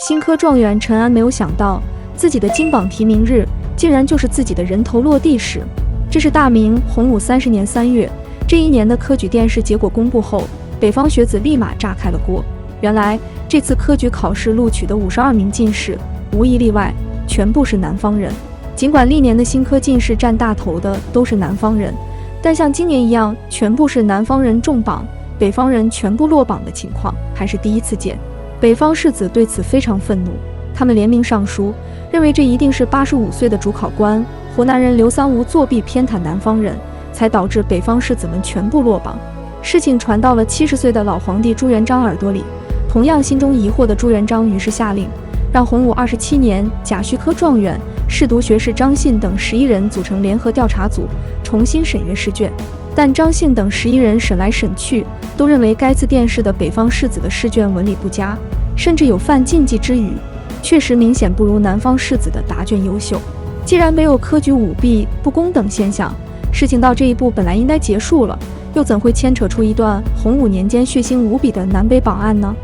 新科状元陈安没有想到，自己的金榜题名日竟然就是自己的人头落地时。这是大明洪武30年3月，这一年的科举殿试结果公布后，北方学子立马炸开了锅。原来这次科举考试录取的52名进士，无一例外，全部是南方人。尽管历年的新科进士占大头的都是南方人，但像今年一样全部是南方人中榜，北方人全部落榜的情况还是第一次见。北方士子对此非常愤怒，他们联名上书，认为这一定是85岁的主考官湖南人刘三吴作弊偏袒南方人，才导致北方士子们全部落榜。事情传到了70岁的老皇帝朱元璋耳朵里，同样心中疑惑的朱元璋于是下令，让洪武27年甲戌科状元、侍读学士张信等11人组成联合调查组，重新审阅试卷。但张信等11人审来审去，都认为该次殿试的北方士子的试卷文理不佳，甚至有犯禁忌之语，确实明显不如南方士子的答卷优秀。既然没有科举舞弊、不公等现象，事情到这一步本来应该结束了，又怎会牵扯出一段洪武年间血腥无比的南北榜案呢？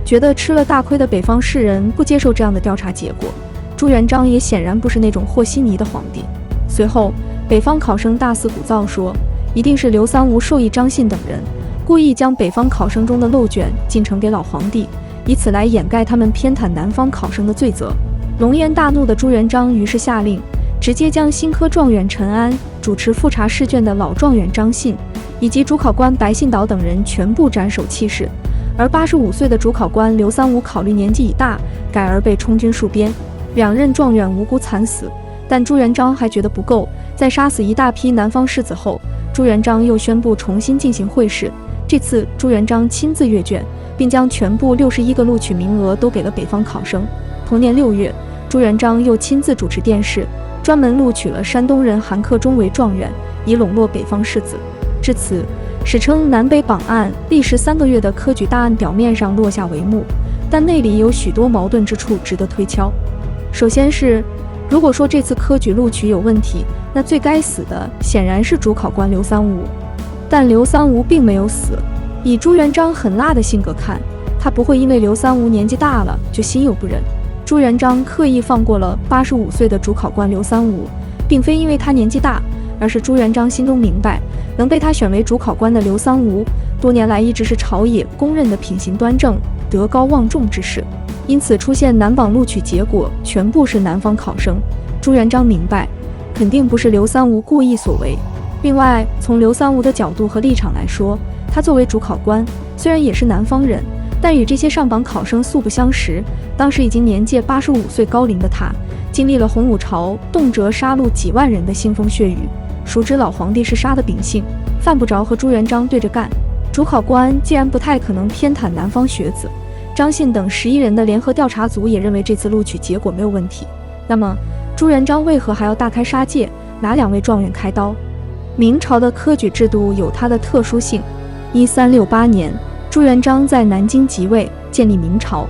觉得吃了大亏的北方士人不接受这样的调查结果，朱元璋也显然不是那种和稀泥的皇帝。随后，北方考生大肆鼓噪说，一定是刘三吴授意张信等人，故意将北方考生中的漏卷进呈给老皇帝，以此来掩盖他们偏袒南方考生的罪责。龙颜大怒的朱元璋于是下令，直接将新科状元陈安、主持复查试卷的老状元张信以及主考官白信岛等人全部斩首弃市。而85岁的主考官刘三吴考虑年纪已大，改而被充军戍边，2任状元无辜惨死。但朱元璋还觉得不够，在杀死一大批南方士子后，朱元璋又宣布重新进行会试。这次朱元璋亲自阅卷，并将全部61个录取名额都给了北方考生。同年6月，朱元璋又亲自主持殿试，专门录取了山东人韩克忠为状元，以笼络北方士子。至此，史称南北榜案历时3个月的科举大案表面上落下帷幕，但内里有许多矛盾之处值得推敲。首先是，如果说这次科举录取有问题，那最该死的显然是主考官刘三吴。但刘三吴并没有死，以朱元璋狠辣的性格看，他不会因为刘三吴年纪大了就心有不忍。朱元璋刻意放过了85岁的主考官刘三吴，并非因为他年纪大，而是朱元璋心中明白，能被他选为主考官的刘三吴，多年来一直是朝野公认的品行端正、德高望重之士。因此出现南榜录取结果全部是南方考生，朱元璋明白，肯定不是刘三吴故意所为。另外，从刘三吴的角度和立场来说，他作为主考官，虽然也是南方人，但与这些上榜考生素不相识。当时已经年届85岁高龄的他，经历了洪武朝动辄杀戮几万人的腥风血雨，熟知老皇帝是杀的秉性，犯不着和朱元璋对着干。主考官既然不太可能偏袒南方学子，张信等11人的联合调查组也认为这次录取结果没有问题，那么朱元璋为何还要大开杀戒，拿2位状元开刀？明朝的科举制度有它的特殊性。1368年，朱元璋在南京即位，建立明朝，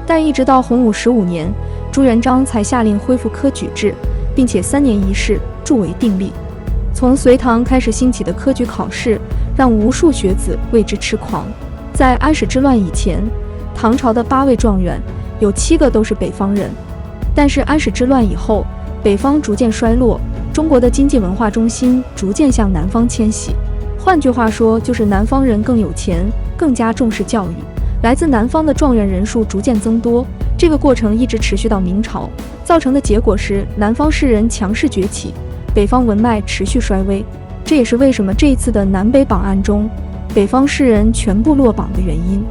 但一直到洪武15年，朱元璋才下令恢复科举制，并且3年一试，铸为定例。从隋唐开始兴起的科举考试，让无数学子为之痴狂。在安史之乱以前，唐朝的8位状元有7个都是北方人，但是安史之乱以后，北方逐渐衰落，中国的经济文化中心逐渐向南方迁徙。换句话说，就是南方人更有钱，更加重视教育，来自南方的状元人数逐渐增多。这个过程一直持续到明朝，造成的结果是南方士人强势崛起，北方文脉持续衰微。这也是为什么这一次的南北榜案中，北方士人全部落榜的原因。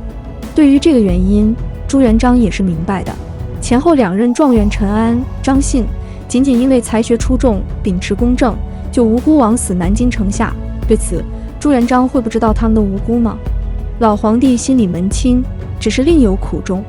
对于这个原因，朱元璋也是明白的。前后2任状元陈安、张信，仅仅因为才学出众、秉持公正，就无辜枉死南京城下。对此，朱元璋会不知道他们的无辜吗？老皇帝心里门清，只是另有苦衷。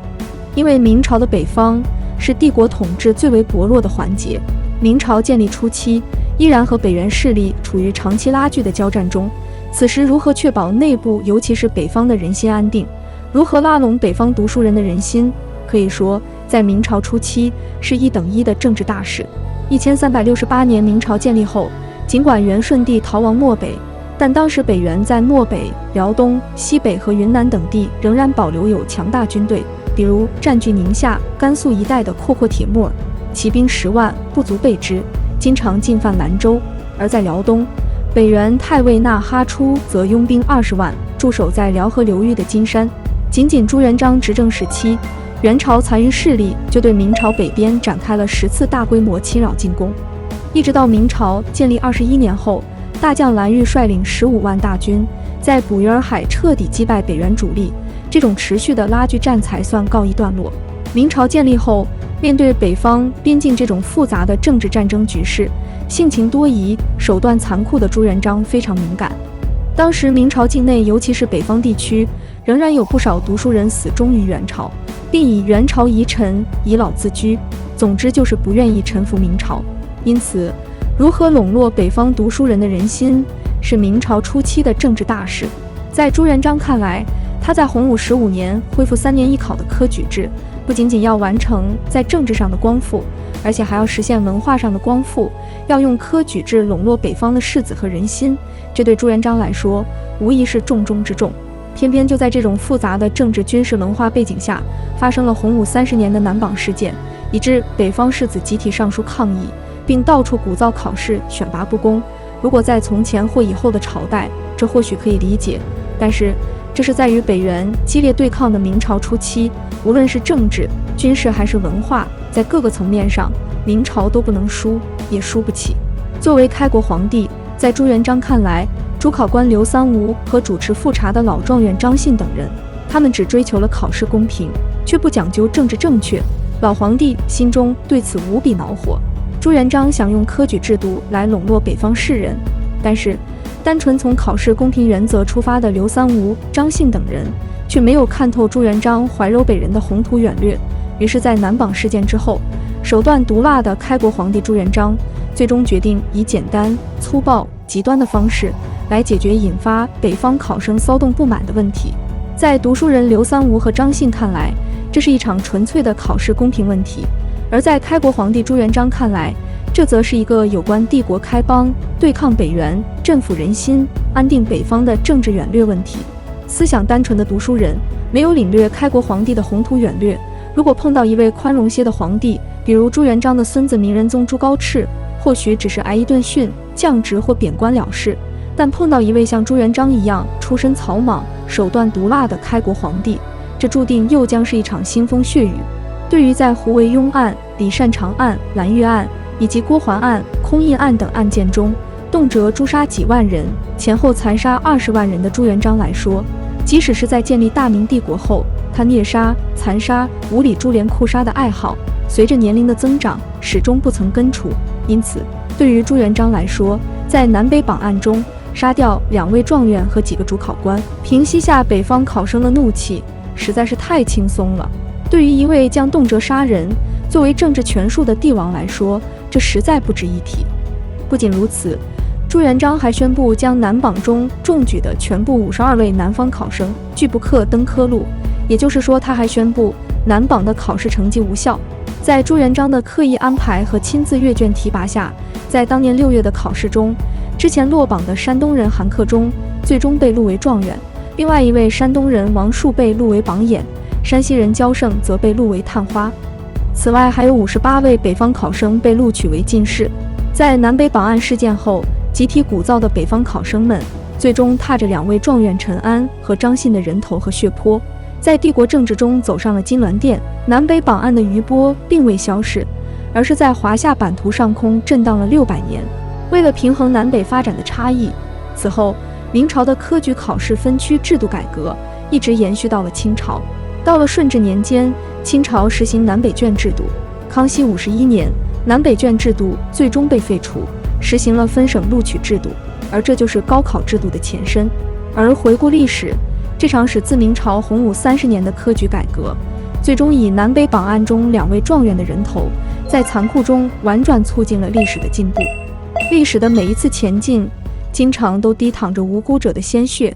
因为明朝的北方是帝国统治最为薄弱的环节，明朝建立初期依然和北元势力处于长期拉锯的交战中。此时如何确保内部尤其是北方的人心安定，如何拉拢北方读书人的人心，可以说在明朝初期是1等1的政治大事。1368年明朝建立后，尽管元顺帝逃亡漠北，但当时北元在漠北、辽东、西北和云南等地仍然保留有强大军队，比如占据宁夏、甘肃一带的阔阔铁木儿，骑兵10万不足备之，经常进犯兰州；而在辽东，北元太尉纳哈出则拥兵20万，驻守在辽河流域的金山。仅仅朱元璋执政时期，元朝残余势力就对明朝北边展开了10次大规模侵扰进攻，一直到明朝建立21年后，大将蓝玉率领15万大军在捕鱼儿海彻底击败北元主力，这种持续的拉锯战才算告一段落。明朝建立后，面对北方边境这种复杂的政治战争局势，性情多疑、手段残酷的朱元璋非常敏感。当时明朝境内，尤其是北方地区，仍然有不少读书人死忠于元朝，并以元朝遗臣遗老自居，总之就是不愿意臣服明朝。因此，如何笼络北方读书人的人心，是明朝初期的政治大事。在朱元璋看来，他在洪武15年恢复3年一考的科举制，不仅仅要完成在政治上的光复，而且还要实现文化上的光复，要用科举制笼络北方的士子和人心，这对朱元璋来说无疑是重中之重。偏偏就在这种复杂的政治、军事、文化背景下，发生了洪武30年的南榜事件，以致北方士子集体上书抗议，并到处鼓噪考试选拔不公。如果在从前或以后的朝代，这或许可以理解，但是这是在与北元激烈对抗的明朝初期，无论是政治、军事还是文化，在各个层面上，明朝都不能输，也输不起。作为开国皇帝，在朱元璋看来，主考官刘三吴和主持复查的老状元张信等人，他们只追求了考试公平，却不讲究政治正确。老皇帝心中对此无比恼火。朱元璋想用科举制度来笼络北方士人，但是单纯从考试公平原则出发的刘三吴、张信等人，却没有看透朱元璋怀柔北人的宏图远略。于是，在南榜事件之后，手段毒辣的开国皇帝朱元璋最终决定以简单、粗暴、极端的方式来解决引发北方考生骚动不满的问题。在读书人刘三吴和张信看来，这是一场纯粹的考试公平问题；而在开国皇帝朱元璋看来，这则是一个有关帝国开邦、对抗北元、振奋人心、安定北方的政治远略问题。思想单纯的读书人没有领略开国皇帝的宏图远略，如果碰到一位宽容些的皇帝，比如朱元璋的孙子明仁宗朱高炽，或许只是挨一顿训、降职或贬官了事；但碰到一位像朱元璋一样出身草莽、手段毒辣的开国皇帝，这注定又将是一场腥风血雨。对于在胡惟庸案、李善长案、蓝玉案以及郭桓案、空印案等案件中，动辄诛杀几万人，前后残杀20万人的朱元璋来说，即使是在建立大明帝国后，他虐杀、残杀、无理株连酷杀的爱好，随着年龄的增长，始终不曾根除。因此，对于朱元璋来说，在南北榜案中杀掉2位状元和几个主考官，平息下北方考生的怒气，实在是太轻松了。对于一位将动辄杀人作为政治权术的帝王来说，这实在不值一提。不仅如此，朱元璋还宣布将南榜中中举的全部52位南方考生拒不课登科录，也就是说，他还宣布南榜的考试成绩无效。在朱元璋的刻意安排和亲自阅卷提拔下，在当年6月的考试中，之前落榜的山东人韩克忠最终被录为状元，另外一位山东人王树被录为榜眼，山西人焦胜则被录为探花。此外，还有58位北方考生被录取为进士。在南北榜案事件后，集体鼓噪的北方考生们，最终踏着2位状元陈安和张信的人头和血泊，在帝国政治中走上了金銮殿。南北榜案的余波并未消逝，而是在华夏版图上空震荡了600年。为了平衡南北发展的差异，此后明朝的科举考试分区制度改革一直延续到了清朝。到了顺治年间，清朝实行南北卷制度。康熙51年，南北卷制度最终被废除，实行了分省录取制度，而这就是高考制度的前身。而回顾历史，这场始自明朝洪武30年的科举改革，最终以南北榜案中2位状元的人头，在残酷中婉转促进了历史的进步。历史的每一次前进，经常都低淌着无辜者的鲜血。